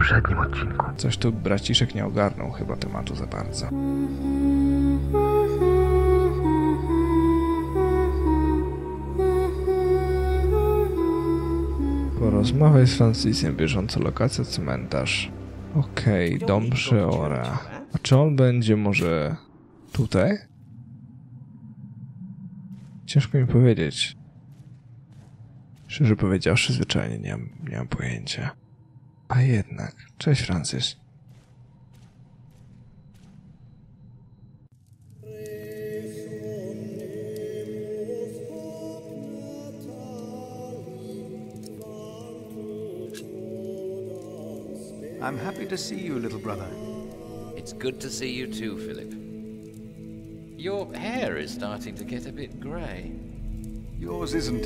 poprzednim odcinku. Coś tu braciszek nie ogarnął chyba tematu za bardzo. Porozmawiaj z Francisem, bieżąco lokacja cmentarz. Okej, dom Przeora. A czy on będzie może tutaj? Ciężko mi powiedzieć. Szczerze powiedziawszy, zwyczajnie nie mam pojęcia. A jednak, cześć Francis. I'm happy to see you, little brother. It's good to see you too, Philip. Your hair is starting to get a bit grey. Yours isn't.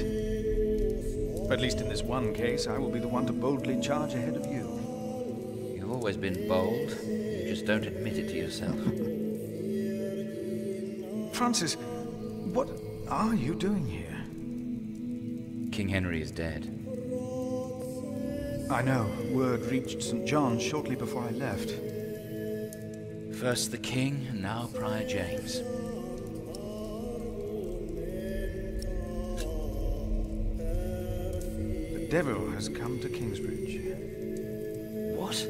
At least in this one case, I will be the one to boldly charge ahead of you. You've always been bold. You just don't admit it to yourself. Francis, what are you doing here? King Henry is dead. I know. Word reached St. John's shortly before I left. First the king, and now Prior James. The devil has come to Kingsbridge. What?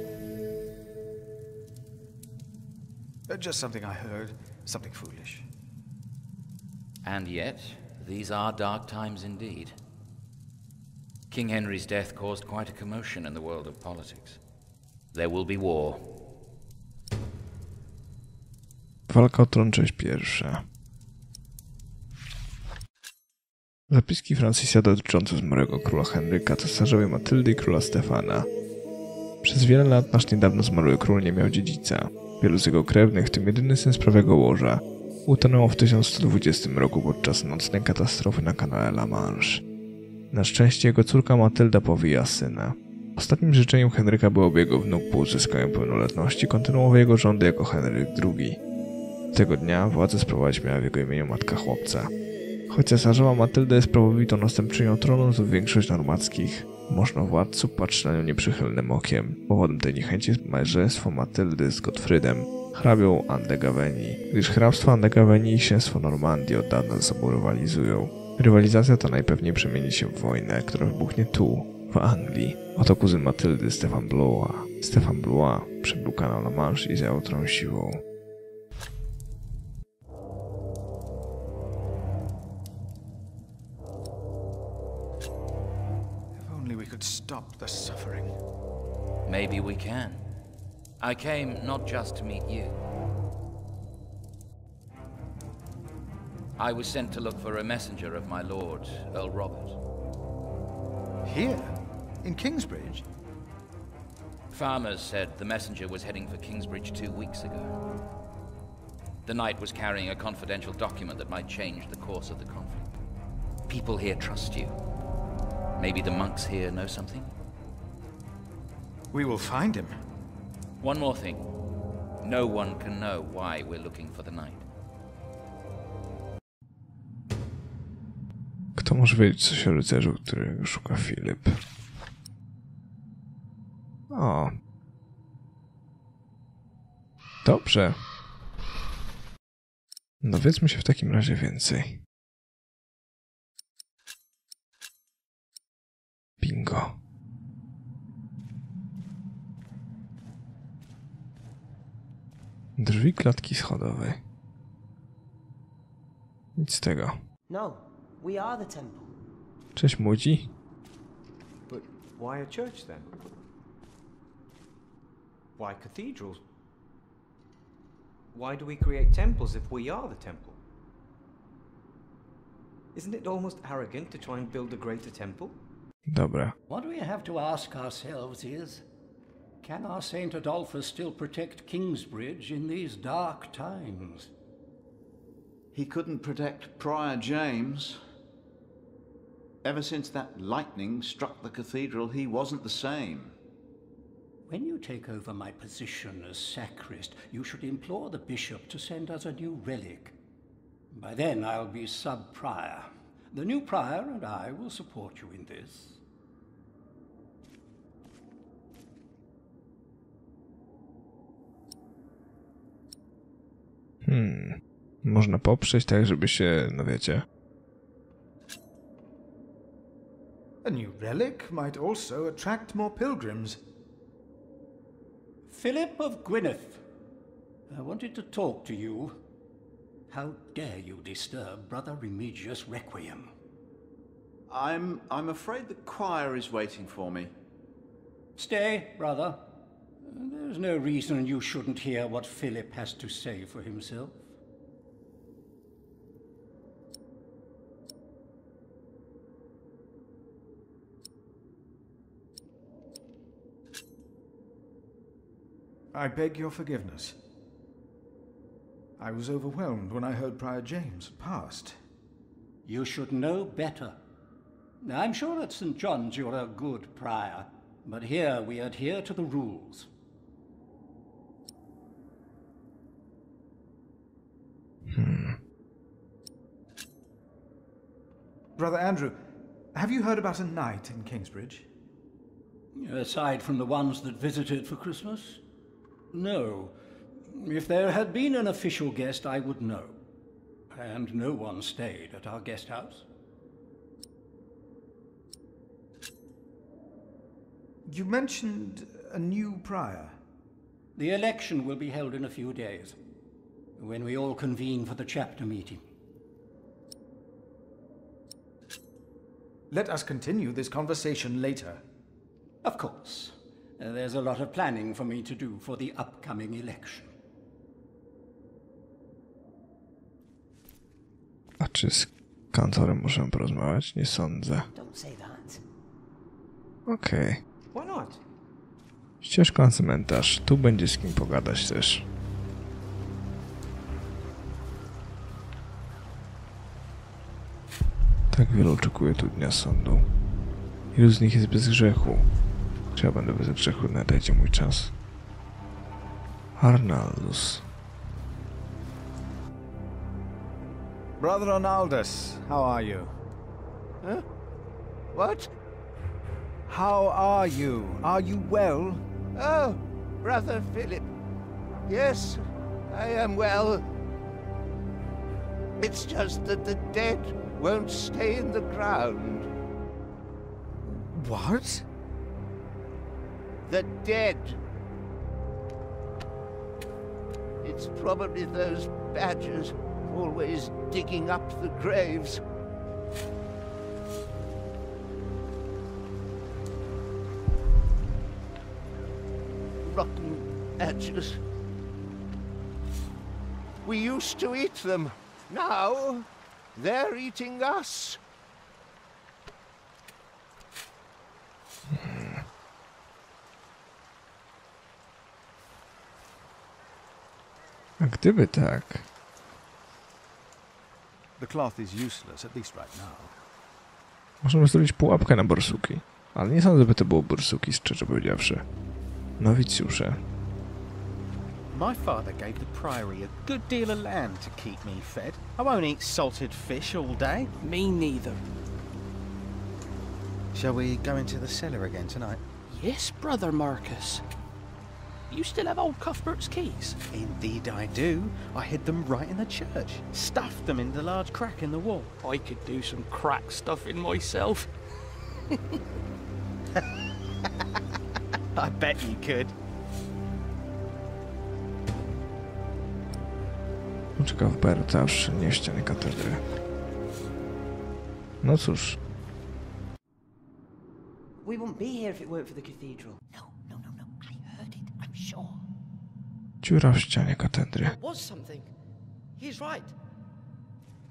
Just something I heard. Something foolish. And yet, these are dark times indeed. King Henry's death caused quite a commotion in the world of politics. There will be war. Walka o tron, część pierwsza. Zapiski Francisa dotyczące zmarłego króla Henryka, cesarzowej Matyldy i króla Stefana. Przez wiele lat nasz niedawno zmarły król nie miał dziedzica. Wielu z jego krewnych, w tym jedyny syn z prawego łoża, utonęło w 1120 roku podczas nocnej katastrofy na kanale La Manche. Na szczęście jego córka Matylda powija syna. Ostatnim życzeniem Henryka było, by jego wnuk po uzyskaniu pełnoletności kontynuował jego rządy jako Henryk II. Tego dnia władzę sprawować miała w jego imieniu matka chłopca. Choć cesarzowa Matylda jest prawowitą następczynią tronu, to większość normackich możnowładców patrzy na nią nieprzychylnym okiem. Powodem tej niechęci jest małżeństwo Matyldy z Gottfriedem, hrabią Andegawenii, gdyż hrabstwo Andegawenii i księstwo Normandii od dawna ze sobą rywalizują. Rywalizacja ta najpewniej przemieni się w wojnę, która wybuchnie tu, w Anglii. Oto kuzyn Matyldy, Stefan Blois. Stefan Blois przebył kanał La Manche i zajął tron siłą. If only we could stop the suffering. Maybe we can. I came not just to meet you. I was sent to look for a messenger of my lord, Earl Robert. Here? In Kingsbridge? Farmers said the messenger was heading for Kingsbridge 2 weeks ago. The knight was carrying a confidential document that might change the course of the conflict. People here trust you. Maybe the monks here know something? We will find him. One more thing. No one can know why we're looking for the knight. Kto może wiedzieć coś o rycerzu, którego szuka Filip? O. Dobrze. Dowiedzmy się w takim razie więcej. Bingo. Drzwi klatki schodowej. Nic z tego. No, we are the temple. Cześć młodzi. But why a church then? Why cathedrals? Why do we create temples if we are the temple? Isn't it almost arrogant to try and build a greater temple? Dobra. What we have to ask ourselves is, can our Saint Adolphus still protect Kingsbridge in these dark times? He couldn't protect Prior James. Ever since that lightning struck the cathedral, he wasn't the same. When you take over my position as sacrist, you should implore the bishop to send us a new relic. By then I'll be sub-prior. The new prior and I will support you in this. Można poprzeć tak, żeby się, no wiecie. A new relic might also attract more pilgrims. Philip of Gwynedd, I wanted to talk to you. How dare you disturb Brother Remigius' requiem? I'm afraid the choir is waiting for me. Stay, brother. There's no reason you shouldn't hear what Philip has to say for himself. I beg your forgiveness. I was overwhelmed when I heard Prior James had passed. You should know better. I'm sure at St. John's you're a good prior, but here we adhere to the rules. Brother Andrew, have you heard about a knight in Kingsbridge? Aside from the ones that visited for Christmas? No. If there had been an official guest, I would know. And no one stayed at our guest house. You mentioned a new prior. The election will be held in a few days, when we all convene for the chapter meeting. Let us continue this conversation later. Of course. There's a lot of planning for me to do for the upcoming election. A czy z kantorem muszę porozmawiać? Nie sądzę. Don't say that. Okej. Why not? Ścieżka na cmentarz. Tu będzie z kim pogadać też. Tak wielu oczekuje tu dnia sądu. Ilu z nich jest bez grzechu? Czy ja będę bez grzechu? Nadajcie mój czas. Arnaldus. Brother Arnaldus, how are you? Huh? What? How are you? Are you well? Oh, Brother Philip. Yes, I am well. It's just that the dead won't stay in the ground. What? The dead. It's probably those badgers always digging up the graves. Rotten badgers. We used to eat them. Now, they're eating us. A gdyby tak... The cloth is useless, at least right now. Możemy zrobić pułapkę na borsuki. Ale nie sądzę, by to było borsuki, szczerze powiedziawszy. Nowicjusze. My father gave the priory a good deal of land to keep me fed. I won't eat salted fish all day. Me neither. Shall we go into the cellar again tonight? Yes, Brother Marcus. You still have old Cuthbert's keys? Indeed I do. I hid them right in the church. Stuffed them in the large crack in the wall. I could do some crack stuffing myself. I bet you could. Uczeka w Bertawsz, nie ściany katedry. No cóż. We wouldn't be here if it weren't for the cathedral. No. I heard it, I'm sure. Dziura w ścianie katedry. There was something. He's right.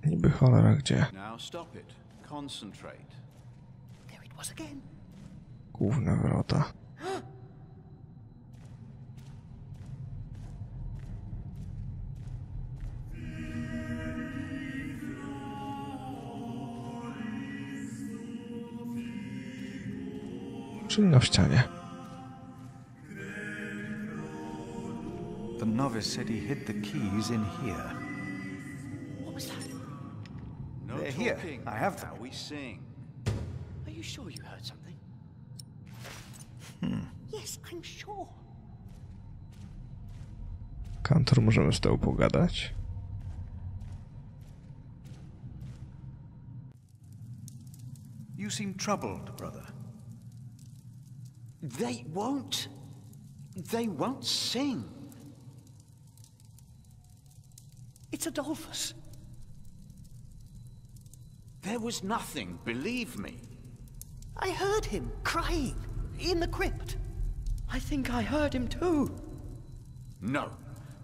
Niby cholera gdzie? Now stop it. Concentrate. There it was again. Główne wrota. Czynno w ścianie. The novice said he hid the keys in here. What was that? No They're here. talking. I have them. Now we sing. Are you sure you heard something? Yes, I'm sure. Kantor, możemy z tobą pogadać? seem troubled, brother. They won't sing. It's Adolphus. There was nothing, believe me. I heard him crying in the crypt. I think I heard him too. No,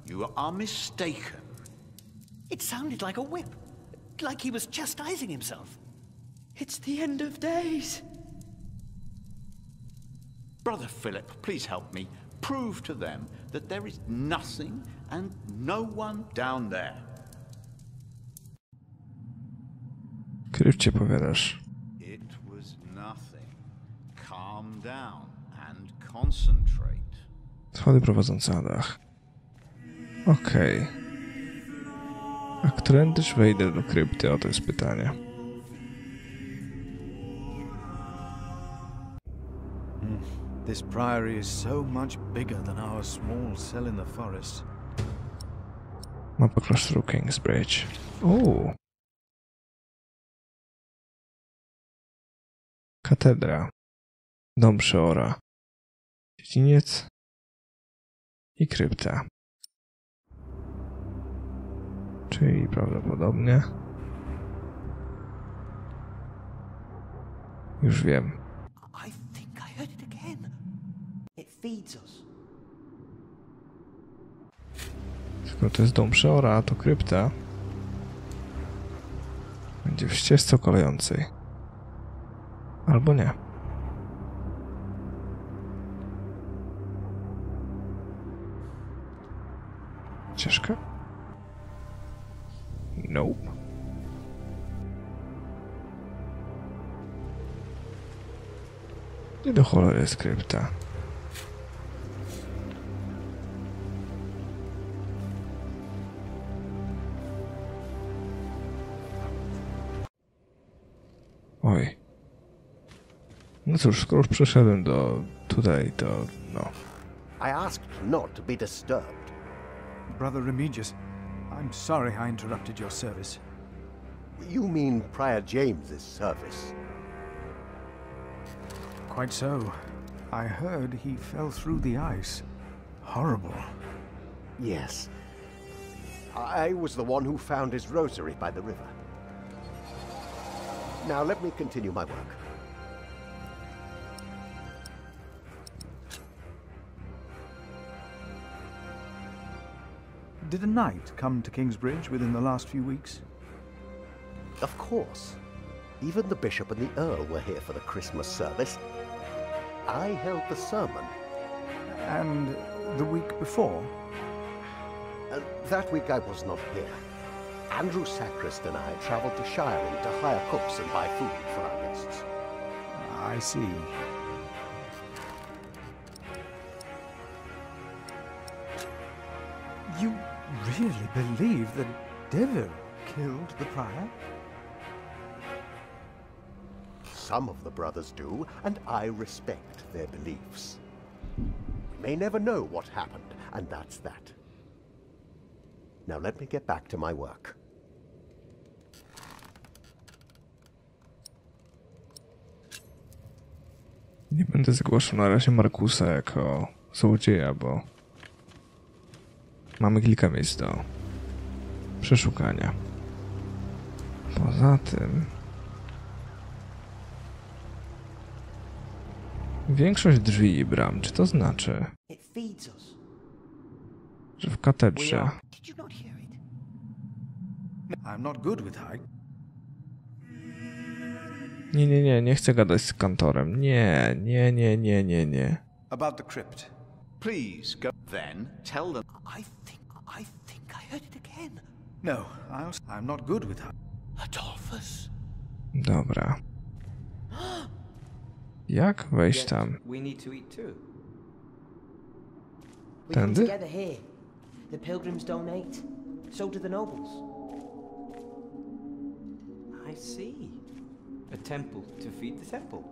you are mistaken. It sounded like a whip, like he was chastising himself. It's the end of days. Brother Philip, please help me. Prove to them that there is nothing and no one down there. Krypcie powiadasz. It was nothing. Calm down and concentrate. Schody prowadzące na dach. Okej. A którędyż wejdę do krypty? O, to jest pytanie. This priory is so much bigger than our small cell in the forest. Mapa klasztoru Kingsbridge. Uuu. Katedra. Dom przeora. Dziedziniec. I krypta. Czyli prawdopodobnie... Już wiem. I think I heard it again. It feeds us. Skoro to jest dom przeora, a to krypta, będzie w ścieżce kolejącej. Albo nie. Ścieżka? Nope. Nie do cholery jest krypta. Oj. No cóż, skoro już przeszedłem do tutaj, to no. I asked not to be disturbed. Brother Remigius, I'm sorry I interrupted your service. You mean Prior James's service? Quite so. I heard he fell through the ice. Horrible. Yes. I was the one who found his rosary by the river. Now let me continue my work. Did a knight come to Kingsbridge within the last few weeks? Of course. Even the bishop and the earl were here for the Christmas service. I held the sermon. And the week before? That week I was not here. Andrew Sacrist and I travelled to Shiring to hire cooks and buy food for our guests. I see. You really believe the devil killed the prior? Some of the brothers do, and I respect their beliefs. We may never know what happened, and that's that. Now let me get back to my work. Nie będę zgłaszał na razie Markusa jako złodzieja, bo mamy kilka miejsc do przeszukania. Poza tym większość drzwi i bram, czy to znaczy, że w katedrze I'm not good with height. Nie chcę gadać z kantorem. Nie. About the crypt. Please go then tell them. I think I heard it again. No, I'm not good with height. Adolphus. Dobra. Jak wejść tam? We need to eat too. We come Tędy? together here. The pilgrims donate. So do the nobles. I see. A temple to feed the temple.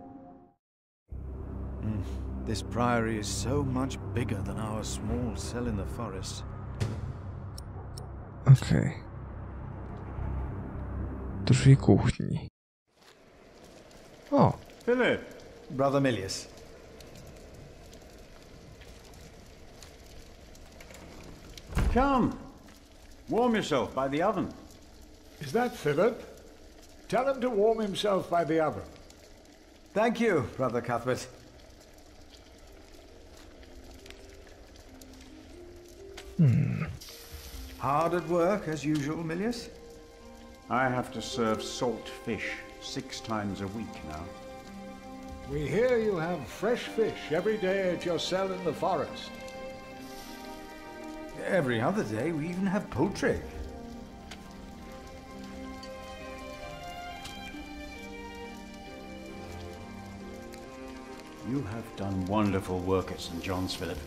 This priory is so much bigger than our small cell in the forest. Okej. Drzwi kuchni. O! Philip, Brother Milius. Come. Warm yourself by the oven. Is that Philip? Tell him to warm himself by the oven. Thank you, Brother Cuthbert. Hard at work, as usual, Milius? I have to serve salt fish 6 times a week now. We hear you have fresh fish every day at your cell in the forest. Every other day, we even have poultry. You have done wonderful work at St. John's, Philip.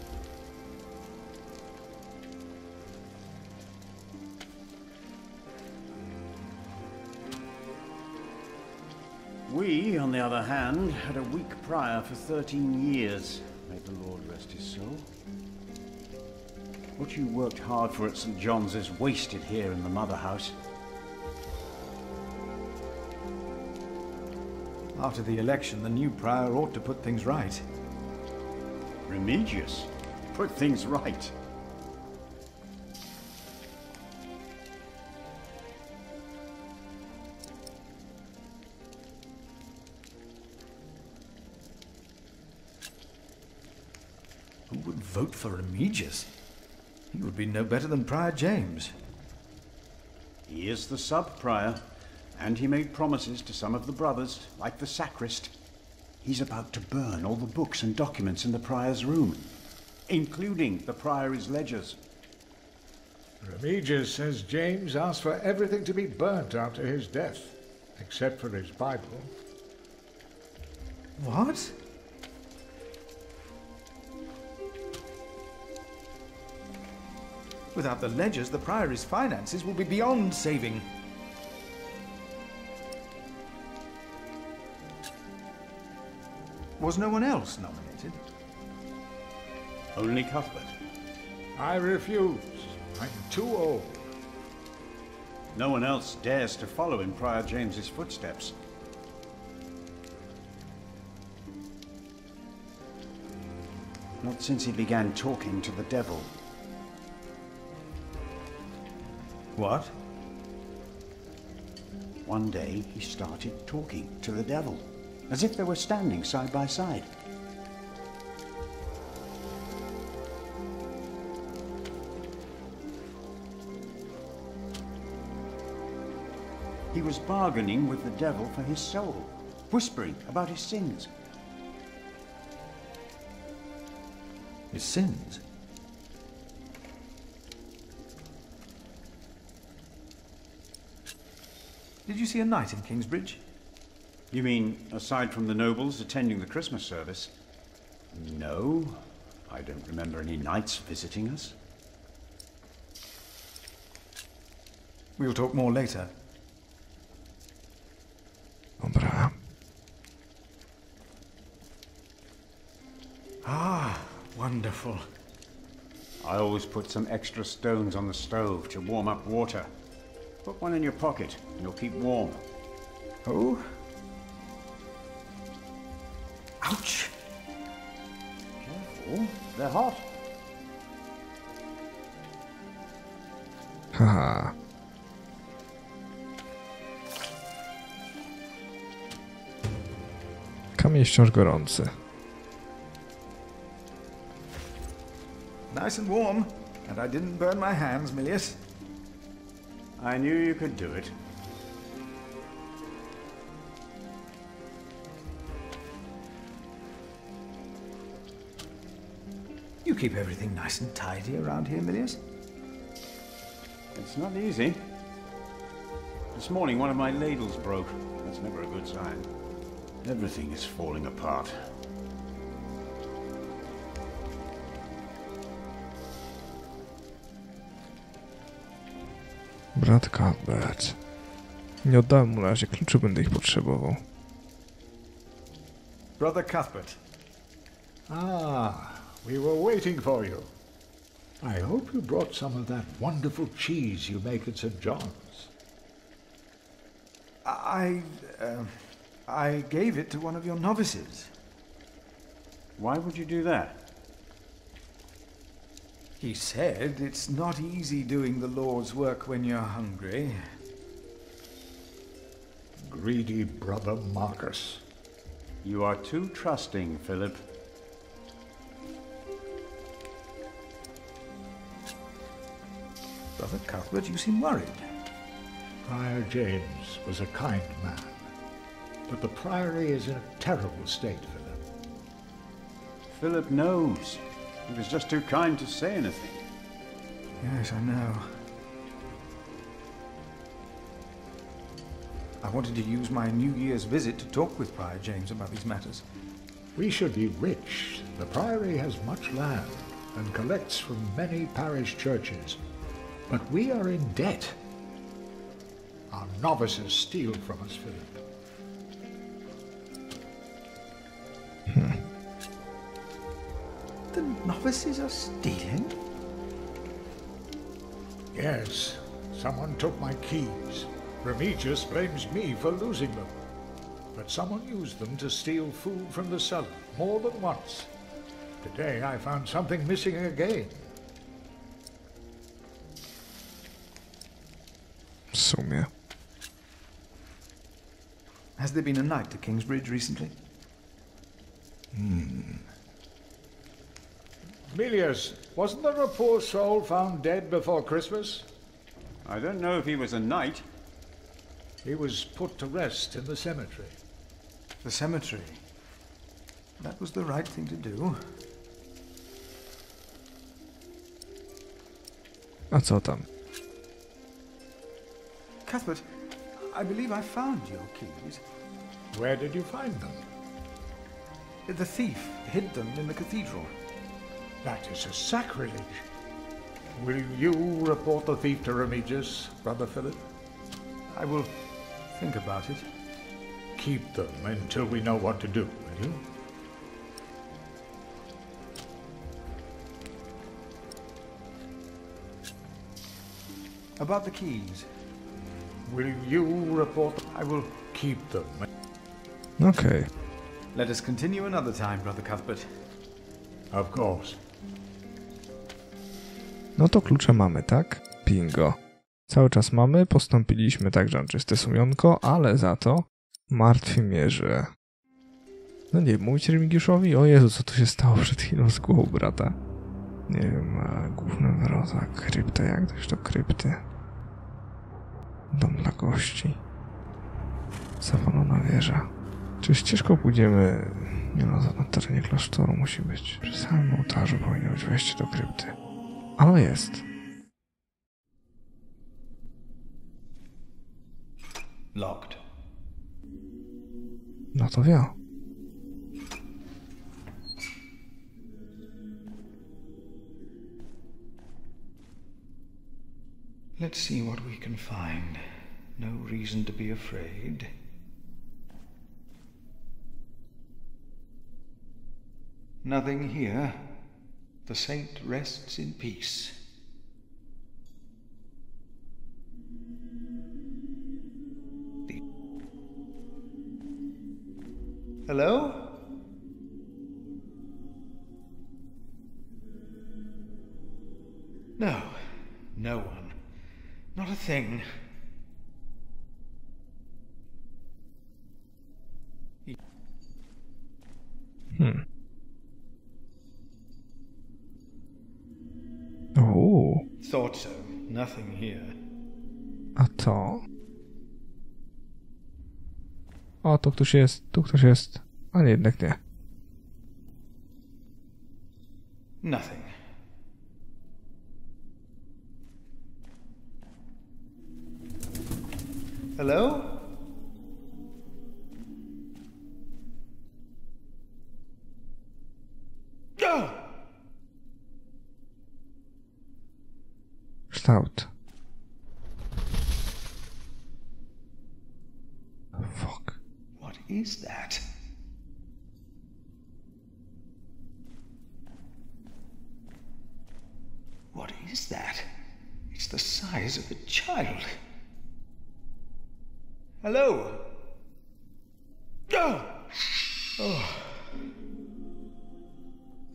We, on the other hand, had a weak prior for 13 years. May the Lord rest his soul. What you worked hard for at St. John's is wasted here in the mother house. After the election, the new prior ought to put things right. Remigius? Put things right? Who would vote for Remigius? He would be no better than Prior James. He is the sub-prior, and he made promises to some of the brothers, like the sacrist. He's about to burn all the books and documents in the prior's room, including the priory's ledgers. Remigius says James asked for everything to be burnt after his death, except for his Bible. What? Without the ledgers, the priory's finances will be beyond saving. Was no one else nominated? Only Cuthbert. I refuse. I'm too old. No one else dares to follow in Prior James's footsteps. Not since he began talking to the devil. What? One day he started talking to the devil, as if they were standing side by side. He was bargaining with the devil for his soul, whispering about his sins. His sins? Did you see a knight in Kingsbridge? You mean, aside from the nobles attending the Christmas service? No, I don't remember any knights visiting us. We'll talk more later. Dobra. Ah, wonderful. I always put some extra stones on the stove to warm up water. Put one in your pocket and you'll keep warm. Oh? Ouch! Careful, they're hot. Haha. Kamień wciąż gorący. Nice and warm, and I didn't burn my hands, Milius. I knew you could do it. You keep everything nice and tidy around here, Milius? It's not easy. This morning one of my ladles broke. That's never a good sign. Everything is falling apart. Brat Cuthbert. Nie oddałem mu na razie kluczy, będę ich potrzebował. Brother Cuthbert. Ah, we were waiting for you. I hope you brought some of that wonderful cheese you make at St. John's. I gave it to one of your novices. Why would you do that? He said it's not easy doing the Lord's work when you're hungry. Greedy brother Marcus. You are too trusting, Philip. Brother Cuthbert, you seem worried. Prior James was a kind man, but the priory is in a terrible state, Philip. Philip knows. He was just too kind to say anything. Yes, I know. I wanted to use my New Year's visit to talk with Prior James about these matters. We should be rich. The priory has much land and collects from many parish churches. But we are in debt. Our novices steal from us, Philip. The novices are stealing? Yes, someone took my keys. Remigius blames me for losing them. But someone used them to steal food from the cellar more than once. Today I found something missing again. W sumie. Has there been a night to Kingsbridge recently? Emilius, wasn't there a poor soul found dead before Christmas? I don't know if he was a knight. He was put to rest in the cemetery. The cemetery? That was the right thing to do. A co tam? Cuthbert, I believe I found your keys. Where did you find them? The thief hid them in the cathedral. That is a sacrilege. Will you report the thief to Remigius, Brother Philip? I will think about it. Keep them until we know what to do, will you? About the keys. Will you report? I will keep them. Okej. Let us continue another time, Brother Cuthbert. Of course. No to klucze mamy, tak? Bingo. Cały czas mamy, postąpiliśmy tak, że czyste sumienko, ale za to martwi mnie, że... No nie, mówić Remigiuszowi? O Jezu, co tu się stało przed chwilą z głową brata? Nie wiem, główna wrota, krypta, jak dojść do krypty? Dom dla gości. Zawalona wieża. Czy ścieżką pójdziemy... Nie no, na terenie klasztoru musi być. Przy samym ołtarzu powinno być wejście do krypty. Ale jest. Locked. No to wie. Let's see what we can find. No reason to be afraid. Nothing here. The saint rests in peace. Hello? No. No one. Not a thing. O. Thought so. Nothing here. A to? O, tu ktoś jest, tu ktoś jest. A nie, jednak nie. Nothing. Hello? Go! Kształt. Fuck. What is that? What is that? It's the size of a child. Hello? Oh.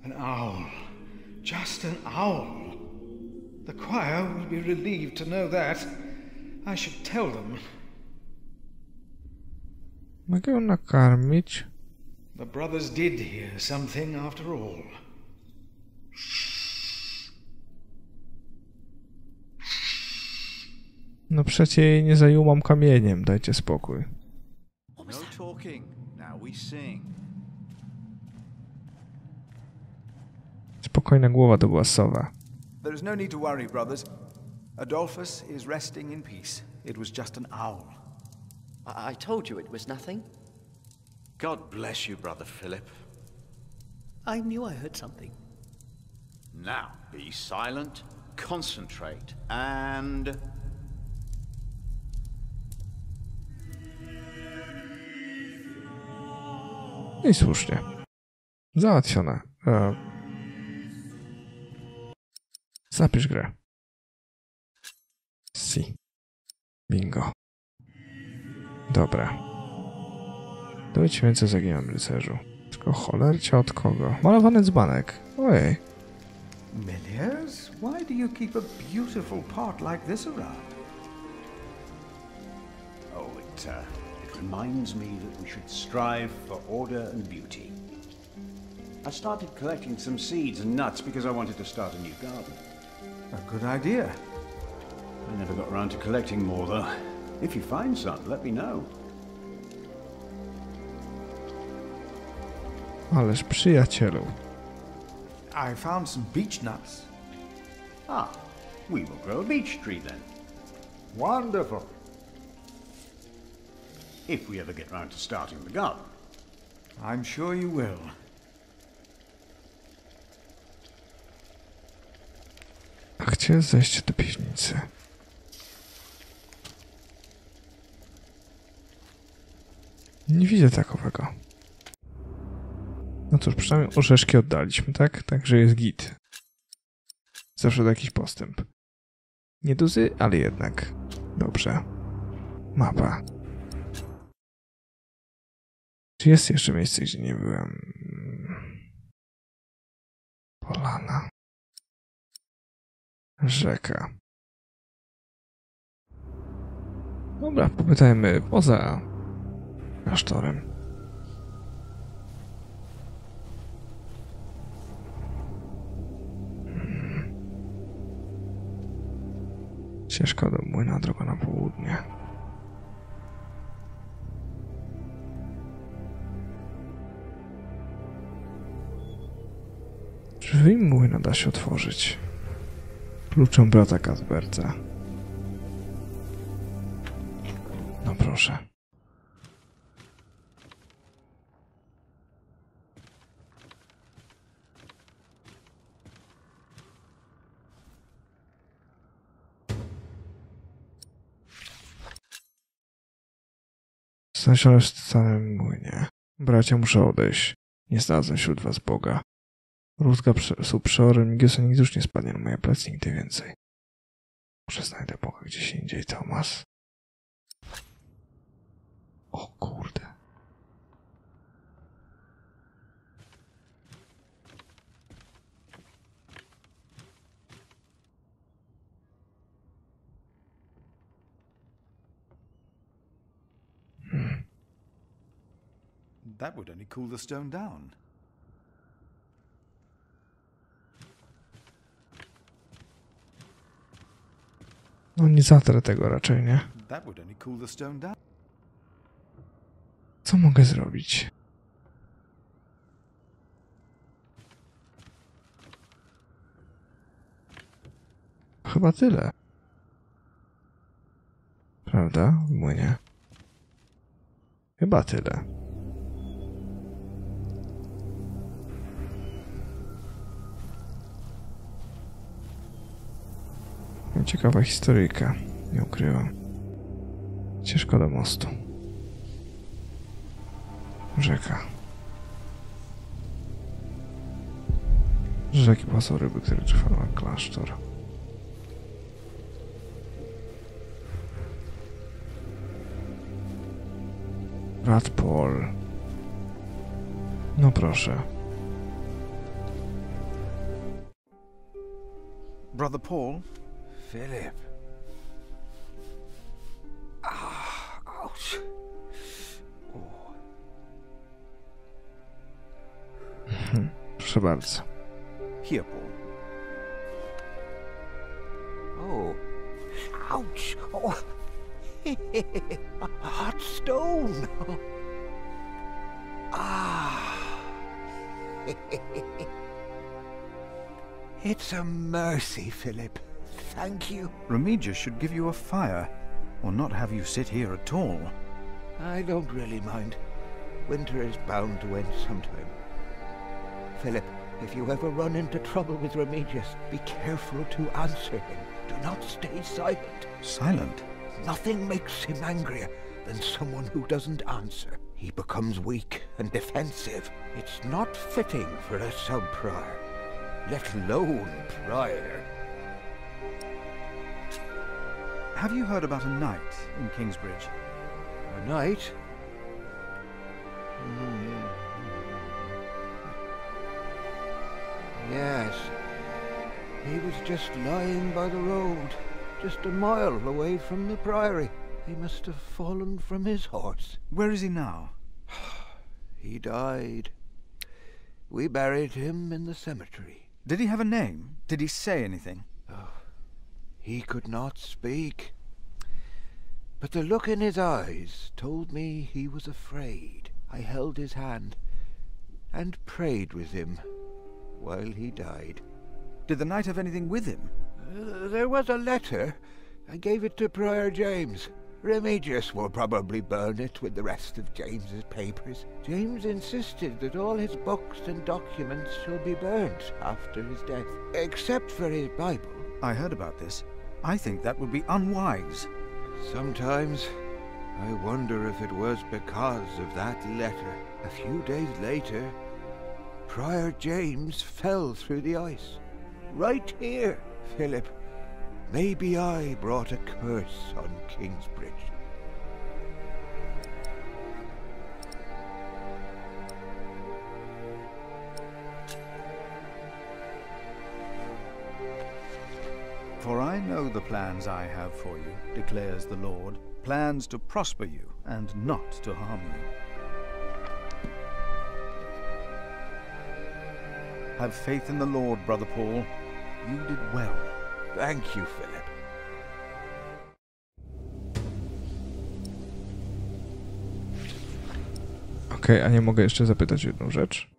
An owl. Just an owl. The choir will be relieved to know that. I should tell them. Mogę ją nakarmić? The brothers did hear something after all. No przecie jej nie zajumam kamieniem, dajcie spokój. No talking. Now we sing. Spokojna głowa to była sowa. There is no need to worry, brothers. Adolphus is resting in peace. It was just an owl. I told you it was nothing. God bless you, Brother Philip. I knew I heard something. Now, be silent, concentrate, and... I słusznie. Załatwione. Zapisz grę. Si. Bingo. Dobra. Dowiedz się więcej o zaginionym rycerzu. Tylko cholercia od kogo? Malowany dzbanek. Ojej. Milliers? Why do you keep a beautiful pot like this around? Oh, it reminds me that we should strive for order and beauty. I started collecting some seeds and nuts because I wanted to start a new garden. A good idea. I never got around to collecting more, though. If you find some, let me know. Ależ przyjacielu. I found some beech nuts. Ah, we will grow a beech tree then. Wonderful. If we ever get round to starting the garden. I'm sure you will. A gdzie jest zejście do piwnicy? Nie widzę takowego. No cóż, przynajmniej orzeszki oddaliśmy, tak? Także jest git. Zawsze to jakiś postęp. Nie duży, ale jednak. Dobrze. Mapa. Czy jest jeszcze miejsce, gdzie nie byłem? Polana. Rzeka. Dobra, popytajmy poza klasztorem. Ścieżka do młyna, droga na południe. Drzwi młyna da się otworzyć. Kluczem brata Kazberca. No proszę. Znalezione w starym młynie. Bracia, muszę odejść. Nie znalazłem wśród was Boga. Rózga są przeorem, Nigieso nigdy już nie spadnie na moje plecy nigdy więcej. Może znajdę Boga gdzieś indziej, Tomas. O kurde. That would only cool the stone down. No nie zatrę tego raczej, nie? That would only cool the stone down. Co mogę zrobić? Chyba tyle. Prawda? W młynie. Chyba tyle. Ciekawa historyjka. Nie ukrywam. Ścieżka do mostu. Rzeka. Rzeki pasą ryby, które trwały na klasztor. Brat Paul. No proszę. Brother Paul? Philip. Ouch. Proszę bardzo. Here, Paul. Oh. Ouch. Oh. A hot stone. It's a mercy, Philip. Thank you. Remigius should give you a fire, or not have you sit here at all. I don't really mind. Winter is bound to end sometime. Philip, if you ever run into trouble with Remigius, be careful to answer him. Do not stay silent. Silent? Nothing makes him angrier than someone who doesn't answer. He becomes weak and defensive. It's not fitting for a sub-prior, let alone prior. Have you heard about a knight in Kingsbridge? A knight? Yes. He was just lying by the road, just a mile away from the priory. He must have fallen from his horse. Where is he now? He died. We buried him in the cemetery. Did he have a name? Did he say anything? Oh, he could not speak. But the look in his eyes told me he was afraid. I held his hand and prayed with him while he died. Did the knight have anything with him? There was a letter. I gave it to Prior James. Remigius will probably burn it with the rest of James's papers. James insisted that all his books and documents shall be burnt after his death, except for his Bible. I heard about this. I think that would be unwise. Sometimes I wonder if it was because of that letter. A few days later, Prior James fell through the ice. Right here, Philip. Maybe I brought a curse on Kingsbridge. For I know the plans I have for you, declares the Lord, plans to prosper you and not to harm you. Have faith in the Lord, Brother Paul. You did well. Thank you, Philip. Okej, a nie mogę jeszcze zapytać jedną rzecz?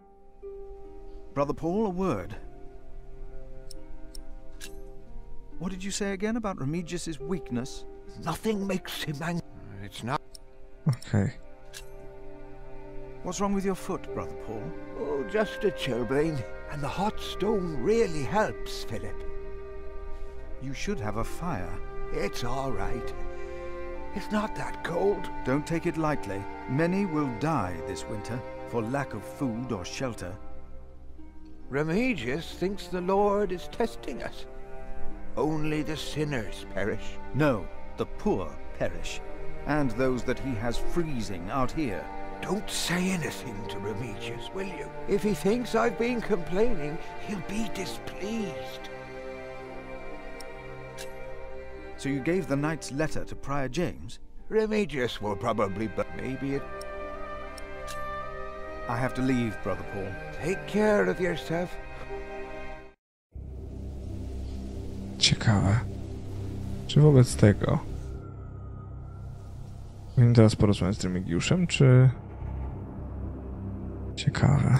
Brother Paul, a word. What did you say again about Remigius's weakness? Nothing makes him angry. It's not. Okej. What's wrong with your foot, Brother Paul? Oh, just a chilblain. And the hot stone really helps, Philip. You should have a fire. It's all right. It's not that cold. Don't take it lightly. Many will die this winter for lack of food or shelter. Remigius thinks the Lord is testing us. Only the sinners perish. No, the poor perish. And those that he has freezing out here. Don't say anything to Remigius, will you? If he thinks I've been complaining, he'll be displeased. So you gave the knight's letter to Prior James? Remigius will probably, but maybe it... I have to leave, Brother Paul. Take care of yourself. Ciekawe. Czy wobec tego powinien teraz porozmawiać z Remigiuszem, czy... Ciekawe.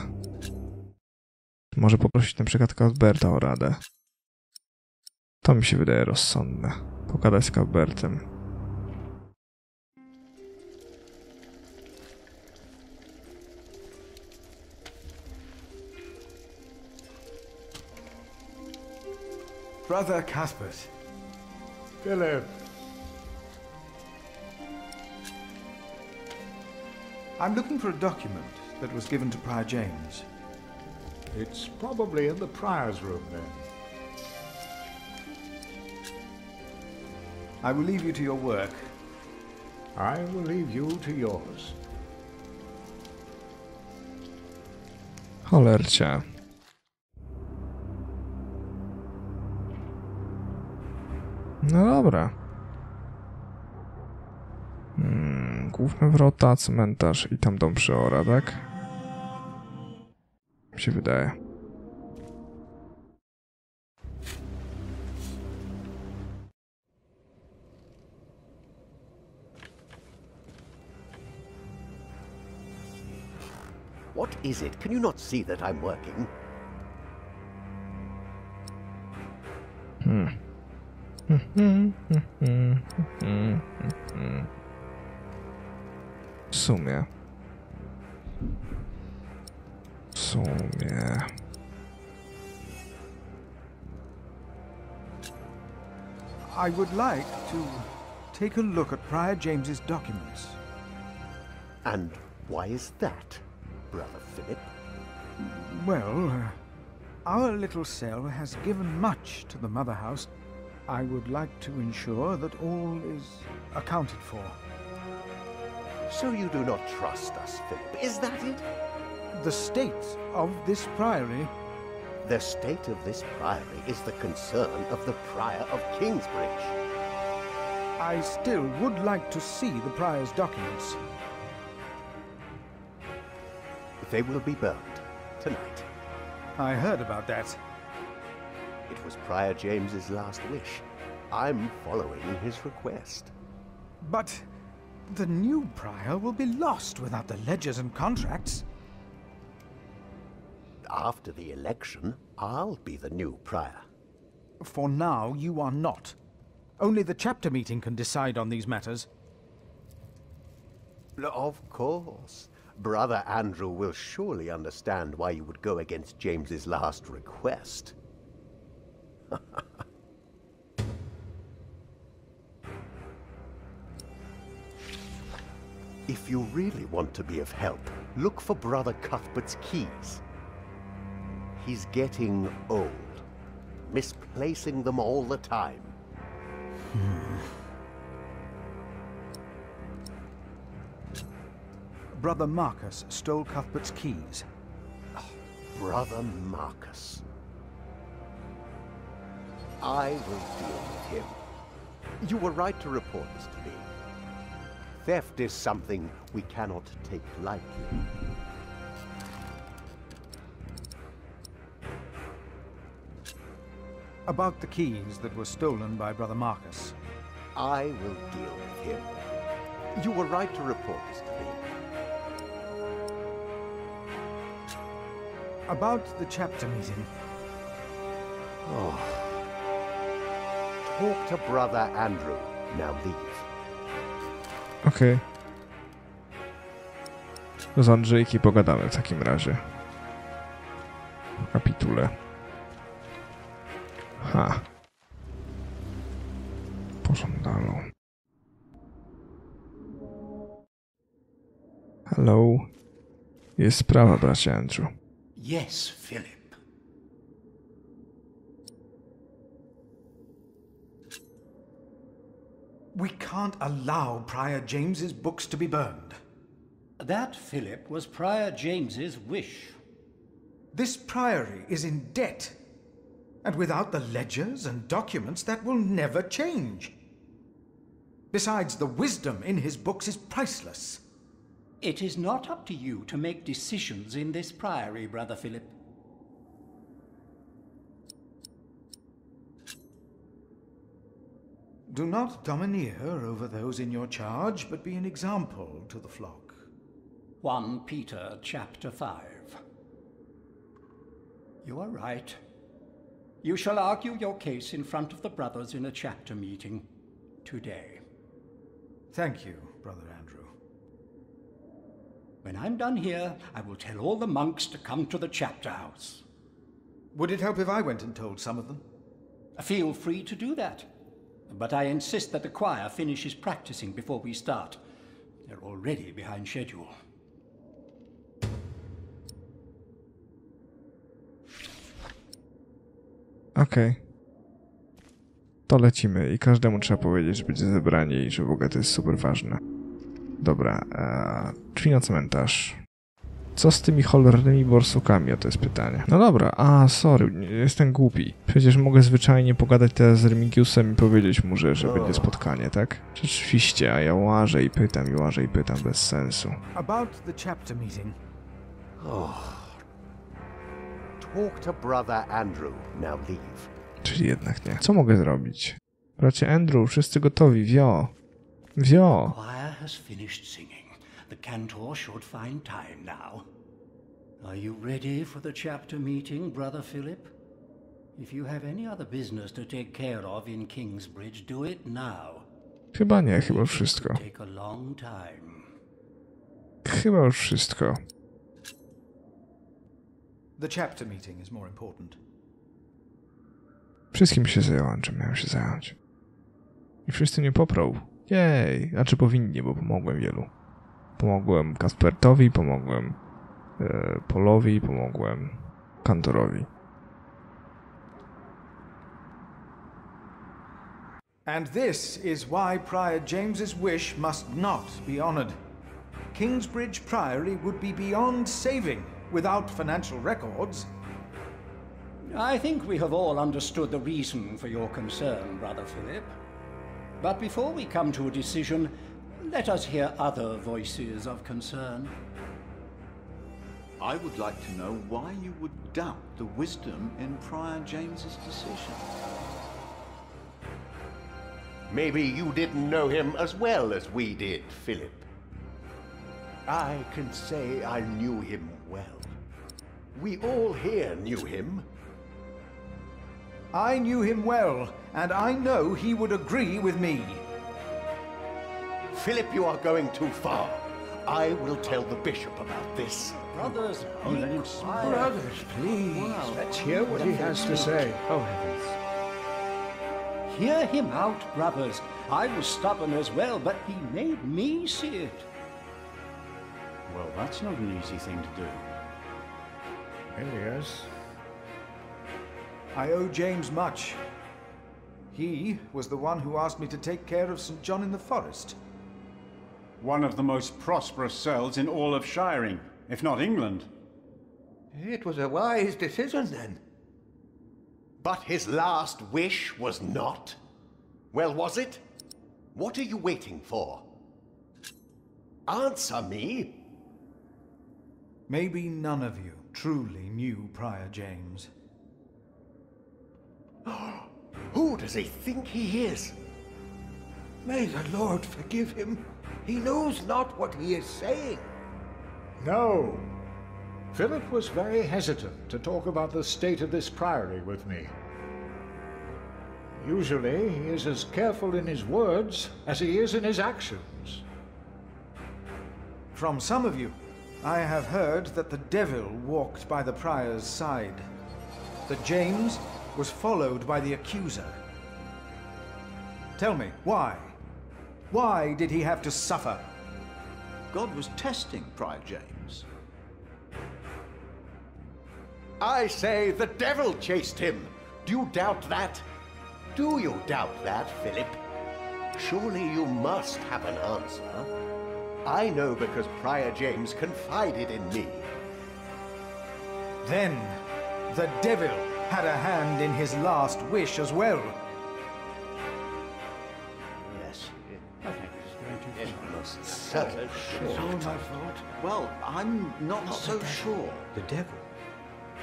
Może poprosić na przykład Cuthberta o radę. To mi się wydaje rozsądne. Pogadać z Cuthbertem. Brother Cuthbert. Philip. I'm looking for a document that was given to Prior James. It's probably in the prior's room, then. I will leave you to your work. I will leave you to yours. Cholercia. No dobra. Główne wrota, cmentarz i tam dom przeora, tak? Mi się wydaje. What is it? Can you not see that I'm working? W sumie. I would like to take a look at Prior James's documents. And why is that, Brother Philip? Well, our little cell has given much to the Mother House. I would like to ensure that all is accounted for. So you do not trust us, Philip, is that it? The state of this priory... The state of this priory is the concern of the Prior of Kingsbridge. I still would like to see the Prior's documents. They will be burned tonight. I heard about that. It was Prior James's last wish. I'm following his request. But the new Prior will be lost without the ledgers and contracts. After the election, I'll be the new Prior. For now, you are not. Only the chapter meeting can decide on these matters. Of course. Brother Andrew will surely understand why you would go against James's last request. If you really want to be of help, look for Brother Cuthbert's keys. He's getting old, misplacing them all the time. Brother Marcus stole Cuthbert's keys. Brother Marcus. I will deal with him. You were right to report this to me. Theft is something we cannot take lightly. About the keys that were stolen by Brother Marcus. I will deal with him. You were right to report this to me. About the chapter meeting. Oh. Talk to Brother Andrew. Now leave. Okej. Z Andrzejki pogadamy w takim razie. W kapitule. Pożądano. Hello. Jest sprawa, bracie Andrew. Yes, Philip. We can't allow Prior James's books to be burned. That, Philip, was Prior James's wish. This priory is in debt. And without the ledgers and documents, that will never change. Besides, the wisdom in his books is priceless. It is not up to you to make decisions in this priory, Brother Philip. Do not domineer over those in your charge, but be an example to the flock. 1 Peter chapter 5. You are right. You shall argue your case in front of the brothers in a chapter meeting today. Thank you, Brother Andrew. When I'm done here, I will tell all the monks to come to the chapter house. Would it help if I went and told some of them? Feel free to do that. But I insist that the choir finishes practicing before we start. They're already behind schedule. Okej. To lecimy i każdemu trzeba powiedzieć, że będzie zebranie i że w ogóle to jest super ważne. Dobra, drzwi na cmentarz. Co z tymi cholernymi borsukami? O, to jest pytanie. No dobra, sorry, jestem głupi. Przecież mogę zwyczajnie pogadać teraz z Remigiusem i powiedzieć mu, że będzie spotkanie, tak? Rzeczywiście, a ja łażę i pytam bez sensu. About the chapter meeting. Talk to brother Andrew. Now leave. Czyli jednak nie. Co mogę zrobić? Bracie Andrew, wszyscy gotowi, wio. Choir has finished singing. The cantor should find time now. Are you ready for the chapter meeting, Brother Philip? If you have any other business to take care of in Kingsbridge, do it now. Chyba nie, chyba wszystko. Take a long time. Chyba już wszystko. The chapter meeting is more important. Wszystkim się zająłem, czym miałem się zająć. I wszyscy mnie poprą. Jej, znaczy powinni, bo pomogłem wielu. Pomogłem Kaspertowi, pomogłem Polowi, pomogłem Kantorowi. And this is why Prior James's wish must not be honored. Kingsbridge Priory would be beyond saving without financial records. I think we have all understood the reason for your concern, Brother Philip. But before we come to a decision, let us hear other voices of concern. I would like to know why you would doubt the wisdom in Prior James's decision. Maybe you didn't know him as well as we did, Philip. I can say I knew him well. We all here knew him. I knew him well, and I know he would agree with me. Philip, you are going too far. I will tell the bishop about this. Brothers, let him speak. Brothers, please. Let's hear what he has to say. Oh, heavens. Hear him out, brothers. I was stubborn as well, but he made me see it. Well, that's not an easy thing to do. Yes. I owe James much. He was the one who asked me to take care of St. John in the Forest. One of the most prosperous cells in all of Shiring, if not England. It was a wise decision then. But his last wish was not? Well, was it? What are you waiting for? Answer me! Maybe none of you truly knew Prior James. Who does he think he is? May the Lord forgive him. He knows not what he is saying. No. Philip was very hesitant to talk about the state of this priory with me. Usually, he is as careful in his words as he is in his actions. From some of you, I have heard that the devil walked by the prior's side. That James was followed by the accuser. Tell me, why? Why did he have to suffer? God was testing Prior James. I say the devil chased him. Do you doubt that? Do you doubt that, Philip? Surely you must have an answer. I know because Prior James confided in me. Then, the devil had a hand in his last wish as well. Yes. I think this is going too far. It must so It's all my fault. Well, I'm not so sure. The devil.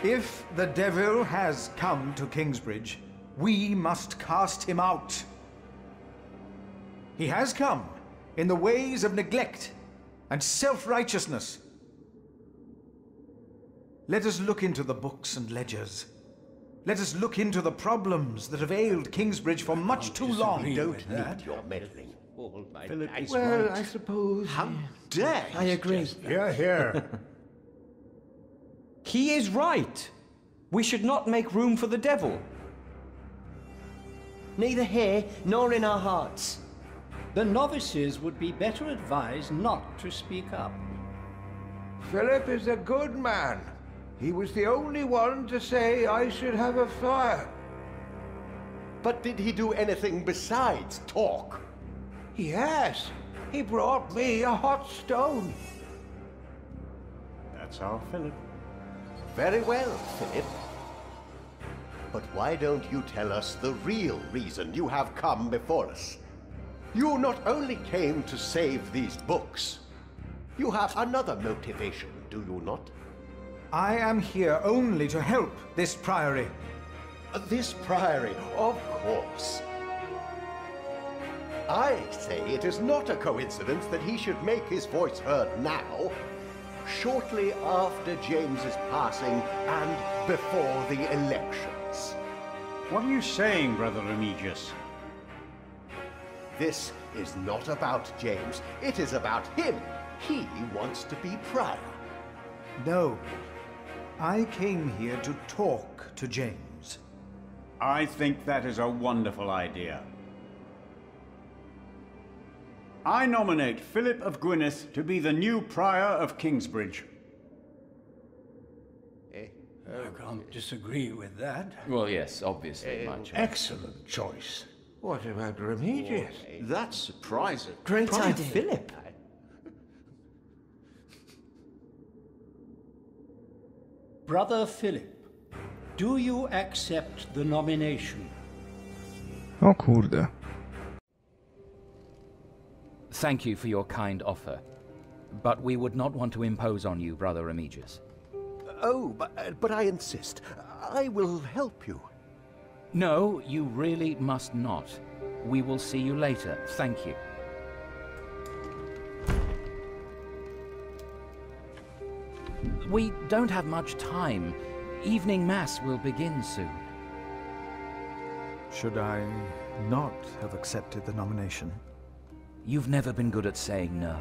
If the devil has come to Kingsbridge, we must cast him out. He has come in the ways of neglect and self-righteousness. Let us look into the books and ledgers. Let us look into the problems that have ailed Kingsbridge for much too long. Don't need your meddling. Philip is Well, right. I suppose... How dare I agree. Hear, hear. He is right. We should not make room for the devil. Neither here nor in our hearts. The novices would be better advised not to speak up. Philip is a good man. He was the only one to say I should have a fire. But did he do anything besides talk? Yes, he brought me a hot stone. That's our Philip. Very well, Philip. But why don't you tell us the real reason you have come before us? You not only came to save these books, you have another motivation, do you not? I am here only to help this priory. This priory, of course. I say it is not a coincidence that he should make his voice heard now, shortly after James's passing and before the elections. What are you saying, Brother Remigius? This is not about James. It is about him. He wants to be prior. No. I came here to talk to James. I think that is a wonderful idea. I nominate Philip of Gwynedd to be the new prior of Kingsbridge. I can't disagree with that. Well, yes, obviously, my choice. Excellent choice. What about Remigius? That's surprising. Great idea. Philip. Brother Philip, do you accept the nomination? O kurde. Thank you for your kind offer, but we would not want to impose on you, Brother Remigius. Oh, but I insist. I will help you. No, you really must not. We will see you later. Thank you. We don't have much time. Evening Mass will begin soon. Should I not have accepted the nomination? You've never been good at saying no.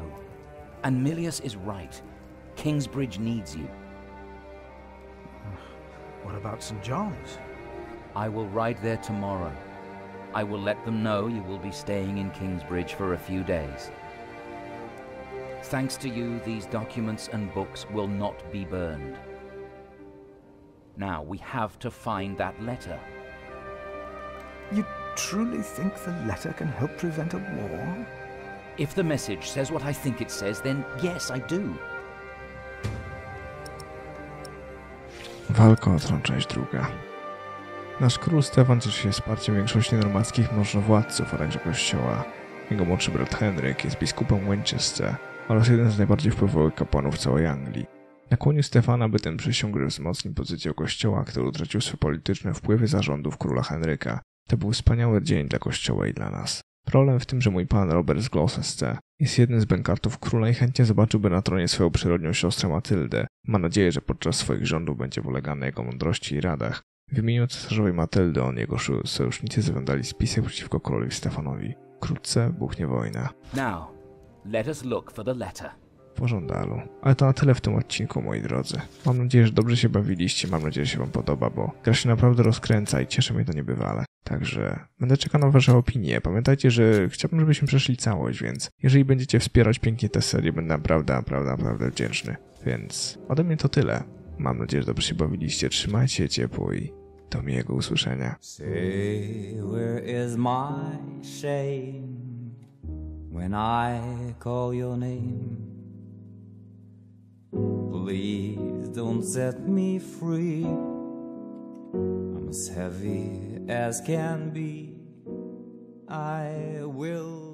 And Milius is right. Kingsbridge needs you. What about St. John's? I will ride there tomorrow. I will let them know you will be staying in Kingsbridge for a few days. Thanks to you, these documents and books will not be burned. Now, we have to find that letter. You truly think the letter can help prevent a war? If the message says what I think it says, then yes, I do. Walka o tron, część druga. Nasz król Stefan cieszy się wsparciem większości normandzkich możnowładców, a także kościoła. Jego młodszy brat Henryk jest biskupem Winchester oraz jeden z najbardziej wpływowych kapłanów całej Anglii. Nakłonił Stefana, by ten przysiągł wzmocnił pozycję kościoła, który utracił swe polityczne wpływy za rządów króla Henryka. To był wspaniały dzień dla kościoła i dla nas. Problem w tym, że mój pan Robert z Gloucester jest jednym z bękartów króla i chętnie zobaczyłby na tronie swoją przyrodnią siostrę Matyldę. Ma nadzieję, że podczas swoich rządów będzie ulegał na jego mądrości i radach. W imieniu cesarzowej Matyldy on i jego sojusznicy zawiadali spisek przeciwko królowi Stefanowi. Wkrótce buchnie wojna. Now, let us look for the letter. Po żądalu. Ale to na tyle w tym odcinku, moi drodzy. Mam nadzieję, że dobrze się bawiliście, mam nadzieję, że się wam podoba, bo gra się naprawdę rozkręca i cieszy mnie to niebywale. Także będę czekał na wasze opinie. Pamiętajcie, że chciałbym, żebyśmy przeszli całość, więc jeżeli będziecie wspierać pięknie tę serię, będę naprawdę wdzięczny. Więc ode mnie to tyle. Mam nadzieję, że dobrze się bawiliście. Trzymajcie się ciepło i do miłego usłyszenia. Say, where is my shame when I call your name? Please don't set me free. I'm as heavy as can be. I will